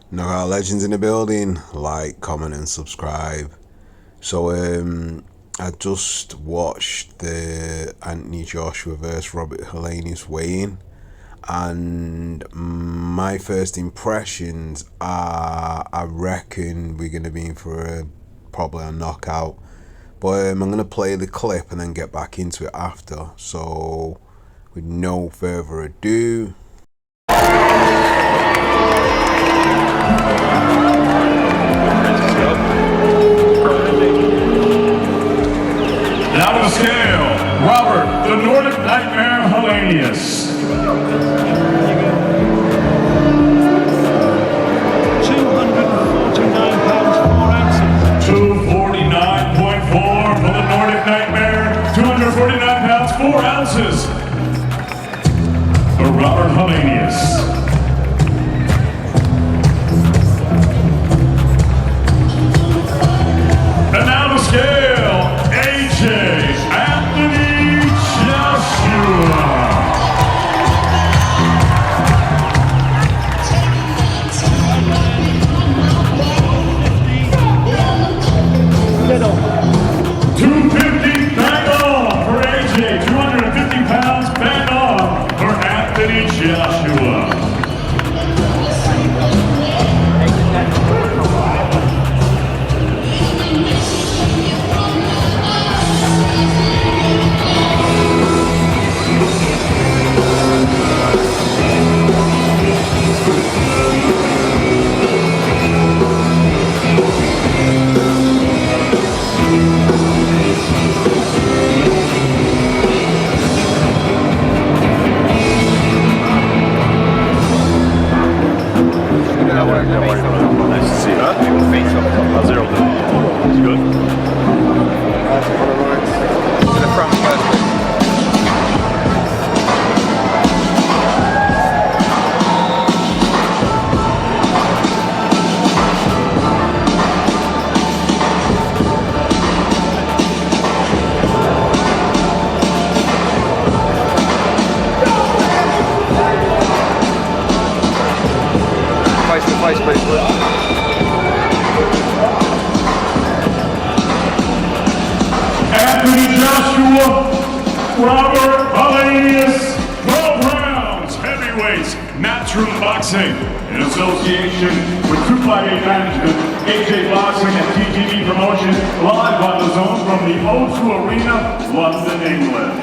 Knockout Legends in the building. Like, comment, and subscribe. So, I just watched the Anthony Joshua versus Robert Helenius weigh-in, and my first impressions are, I reckon we're gonna be in for probably a knockout. But I'm gonna play the clip and then get back into it after. So, with no further ado. Now to scale, Robert, the Nordic Nightmare Helenius. 249 pounds, 4 ounces. 249.4 for the Nordic Nightmare. 249 pounds, 4 ounces. For Robert Helenius. And now to scale, AJ Anthony Joshua. Middle. 250 bang on for AJ. 250 pounds bang on for Anthony Joshua. Nice to see you. How's Errol doing? He's good. To the front first. Face to face, please. Anthony Joshua, Robert Helenius, 12 rounds, heavyweights, Matchroom Boxing, in association with True Flight 8 Management, AJ Boxing, and TGD Promotion, live on the zone from the O2 Arena, London, England.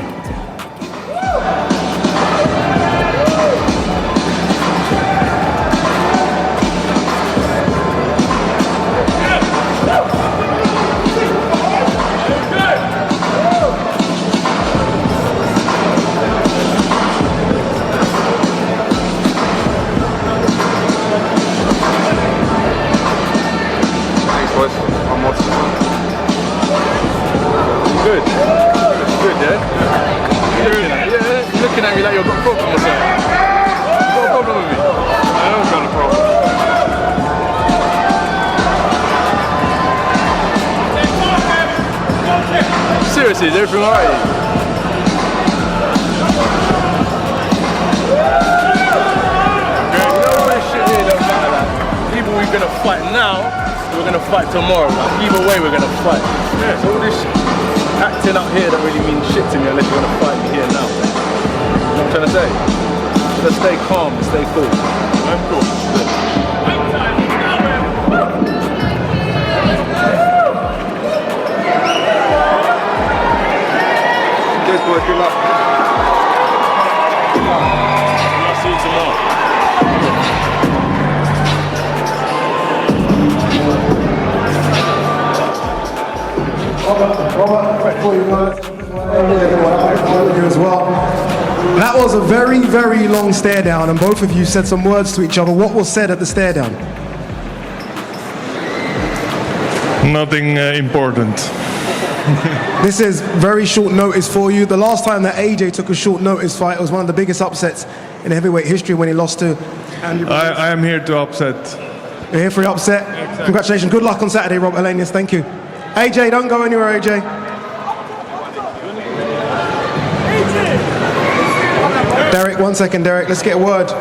Good. Good, yeah? You're looking at me like you've got a problem or something. You've got a problem with me? I don't got a problem. Seriously, is everything alright? You know this shit here don't matter. Like, either we're gonna fight now, or we're gonna fight tomorrow. Like, either way, we're gonna fight. Yeah. So all this acting up here don't really mean shit to me unless you're gonna fight me here now. You know what I'm trying to say? So let's stay calm, let's stay cool. I'm cool. Cheers, boys, good luck. I'll see you tomorrow. Robert, before you go, you as well. That was a very, very long stare down, and both of you said some words to each other. What was said at the stare down? Nothing important. This is very short notice for you. The last time that AJ took a short notice fight, it was one of the biggest upsets in heavyweight history when he lost to Andy. I am here to upset. You're here for the upset. Exactly. Congratulations. Good luck on Saturday, Robert Helenius. Thank you. AJ, don't go anywhere, AJ. Derek, 1 second, Derek. Let's get a word.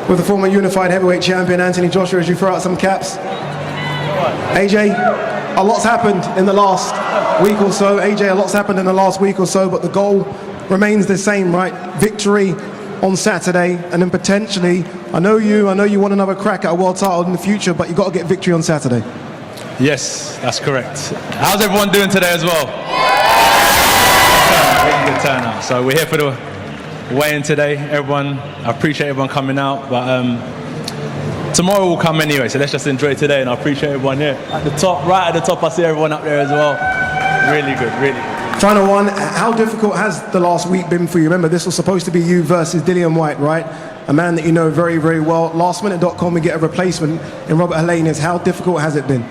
with the former unified heavyweight champion Anthony Joshua as you throw out some caps. AJ, a lot's happened in the last week or so. AJ, a lot's happened in the last week or so, but the goal remains the same, right? Victory on Saturday, and then potentially, I know you want another crack at a world title in the future, but you got to get victory on Saturday. Yes, that's correct. How's everyone doing today as well? Really good turnout. So we're here for the weigh-in today. Everyone, I appreciate everyone coming out, but tomorrow will come anyway, so let's just enjoy today, and I appreciate everyone here. At the top, right at the top, I see everyone up there as well. Really good, really good. Final one, how difficult has the last week been for you? Remember, this was supposed to be you versus Dillian Whyte, right? A man that you know very, very well. Lastminute.com, we get a replacement in Robert Helenius. How difficult has it been?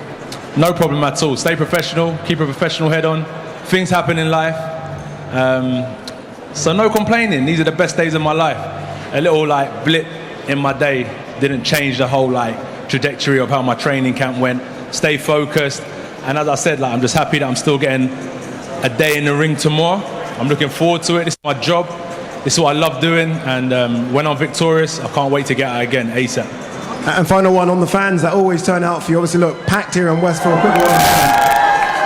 No problem at all. Stay professional, keep a professional head on. Things happen in life. So no complaining. These are the best days of my life. A little like blip in my day didn't change the whole like trajectory of how my training camp went. Stay focused. And as I said, like, I'm just happy that I'm still getting a day in the ring tomorrow. I'm looking forward to it. This is my job. This is what I love doing. And when I'm victorious, I can't wait to get out again ASAP. And final one on the fans that always turn out for you. Obviously, look, packed here in Westfield.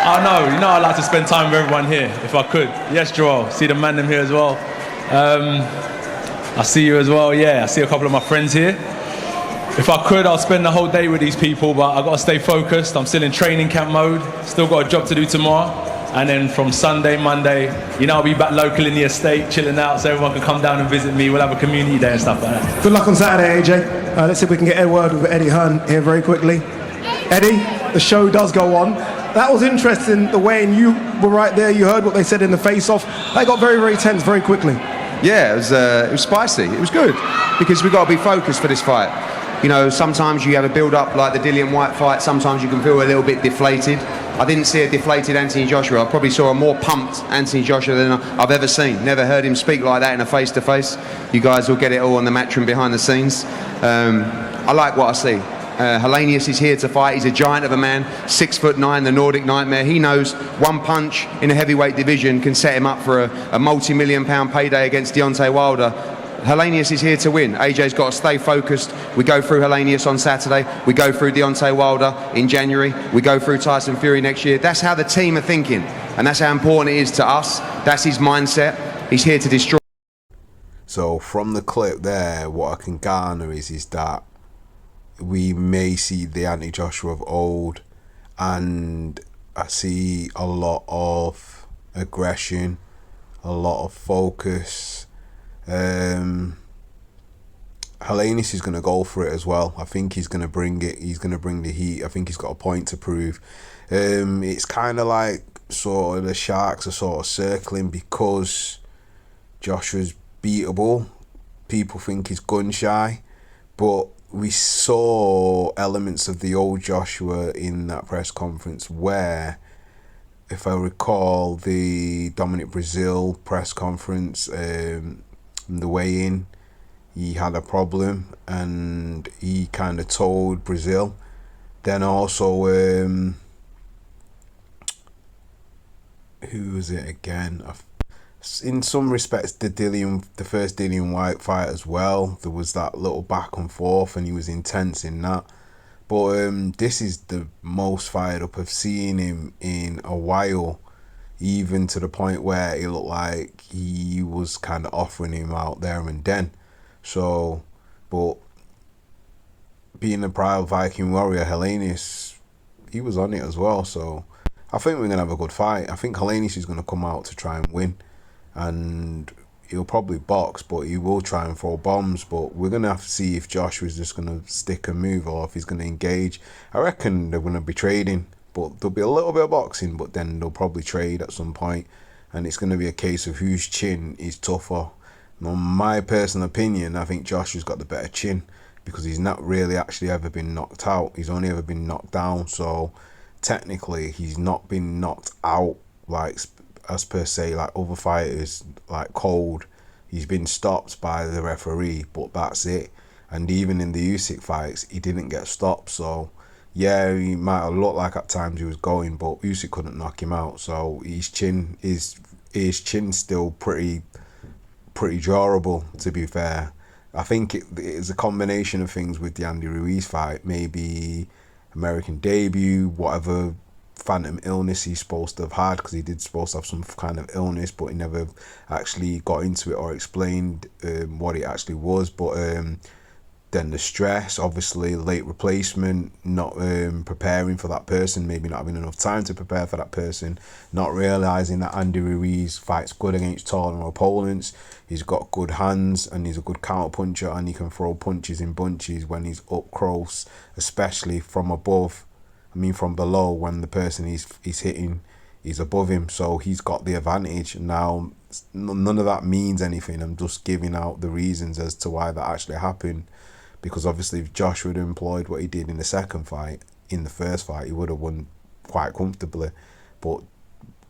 I know, I'd like to spend time with everyone here, if I could. Yes, Joel, see the man them here as well. I see you as well, yeah, I see a couple of my friends here. If I could, I'll spend the whole day with these people, but I've got to stay focused. I'm still in training camp mode, still got a job to do tomorrow. And then from Sunday, Monday, I'll be back local in the estate, chilling out, so everyone can come down and visit me. We'll have a community day and stuff like that. Good luck on Saturday, AJ. Let's see if we can get a word with Eddie Hearn here very quickly. Eddie, the show does go on. That was interesting, the way, and you were right there, you heard what they said in the face-off. They got very, very tense very quickly. Yeah, it was spicy. It was good, because we've got to be focused for this fight. Sometimes you have a build-up like the Dillian Whyte fight, sometimes you can feel a little bit deflated. I didn't see a deflated Anthony Joshua. I probably saw a more pumped Anthony Joshua than I've ever seen. Never heard him speak like that in a face-to-face. You guys will get it all on the Matchroom behind the scenes. I like what I see. Helenius is here to fight. He's a giant of a man, 6'9", the Nordic Nightmare. He knows one punch in a heavyweight division can set him up for a multi-million-pound payday against Deontay Wilder. Helenius is here to win. AJ's got to stay focused. We go through Helenius on Saturday. We go through Deontay Wilder in January. We go through Tyson Fury next year. That's how the team are thinking, and that's how important it is to us. That's his mindset. He's here to destroy. So from the clip there, what I can garner is that we may see the Anthony Joshua of old, and I see a lot of aggression, a lot of focus. Helenius is going to go for it as well. I think he's going to bring it. He's going to bring the heat. I think he's got a point to prove. It's kind of like sort of the Sharks are sort of circling because Joshua's beatable. People think he's gun shy, but we saw elements of the old Joshua in that press conference where, if I recall, the Dominic Brazil press conference, the weigh-in, he had a problem and he kind of told Brazil. Then also, who was it again? In some respects, the first Dillian Whyte fight as well. There was that little back and forth, and he was intense in that. But this is the most fired up I've seen him in a while, even to the point where it looked like he was kind of offering him out there and then. So, but being a proud Viking warrior, Helenius, he was on it as well. So I think we're going to have a good fight. I think Helenius is going to come out to try and win. And he'll probably box, but he will try and throw bombs. But we're going to have to see if Joshua's just going to stick and move or if he's going to engage. I reckon they're going to be trading, but there'll be a little bit of boxing, but then they'll probably trade at some point. And it's going to be a case of whose chin is tougher. In my personal opinion, I think Joshua's got the better chin because he's not really actually ever been knocked out. He's only ever been knocked down. So technically, he's not been knocked out like as per se like other fighters like cold. He's been stopped by the referee, but that's it. And even in the Usyk fights, he didn't get stopped. So yeah, he might have looked like at times he was going, but Usyk couldn't knock him out. So his chin's still pretty drawable, to be fair. I think it's a combination of things with the Andy Ruiz fight. Maybe American debut, whatever phantom illness he's supposed to have had, because he did supposed to have some kind of illness, but he never actually got into it or explained what it actually was. But then the stress, obviously, late replacement, not preparing for that person, maybe not having enough time to prepare for that person, not realising that Andy Ruiz fights good against taller opponents. He's got good hands and he's a good counter puncher, and he can throw punches in bunches when he's up close, especially from above. I mean, from below, when the person he's hitting is above him. So he's got the advantage. Now, none of that means anything. I'm just giving out the reasons as to why that actually happened. Because obviously if Joshua had employed what he did in the second fight, in the first fight, he would have won quite comfortably. But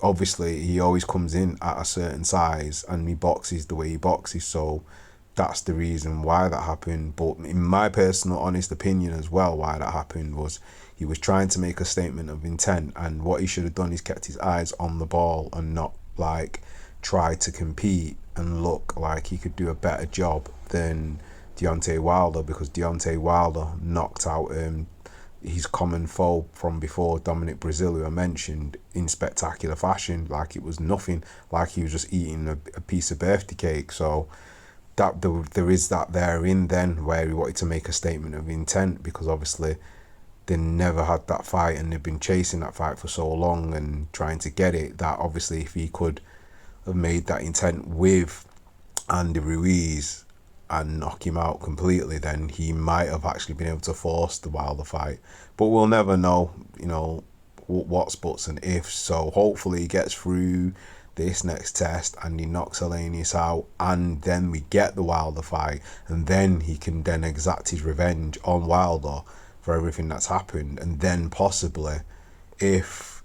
obviously he always comes in at a certain size and he boxes the way he boxes. So that's the reason why that happened. But in my personal honest opinion as well, why that happened was he was trying to make a statement of intent, and what he should have done is kept his eyes on the ball and not like try to compete and look like he could do a better job than Deontay Wilder, because Deontay Wilder knocked out his common foe from before, Dominic Breazeale, who I mentioned, in spectacular fashion, like it was nothing, like he was just eating a piece of birthday cake. So that there is that there in then where he wanted to make a statement of intent, because obviously they never had that fight and they've been chasing that fight for so long and trying to get it, that obviously if he could have made that intent with Andy Ruiz and knock him out completely, then he might have actually been able to force the Wilder fight. But we'll never know, you know, what's buts and ifs. So hopefully he gets through this next test and he knocks Helenius out, and then we get the Wilder fight, and then he can then exact his revenge on Wilder for everything that's happened. And then possibly, if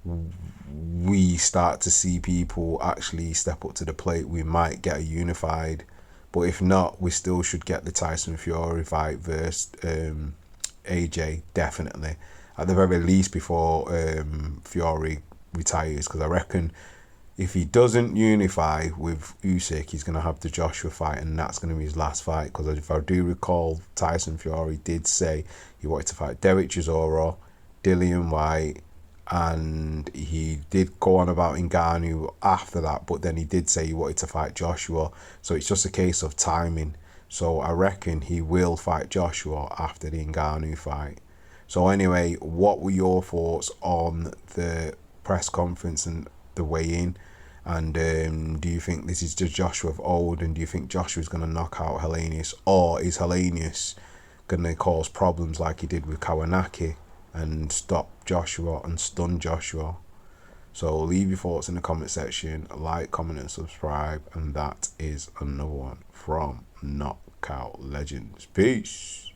we start to see people actually step up to the plate, we might get a unified. But if not, we still should get the Tyson Fury fight versus AJ, definitely. At the very least before Fury retires, because I reckon if he doesn't unify with Usyk, he's going to have the Joshua fight, and that's going to be his last fight. Because if I do recall, Tyson Fury did say he wanted to fight Derek Chisora, Dillian White, and he did go on about Ngannou after that, but then he did say he wanted to fight Joshua. So it's just a case of timing. So I reckon he will fight Joshua after the Ngannou fight. So anyway, what were your thoughts on the press conference and the weigh-in? And do you think this is just Joshua of old, and do you think Joshua's going to knock out Helenius, or is Helenius going to cause problems like he did with Kawanaki and stop Joshua and stun Joshua? So leave your thoughts in the comment section, like, comment and subscribe, and that is another one from Knockout Legends. Peace.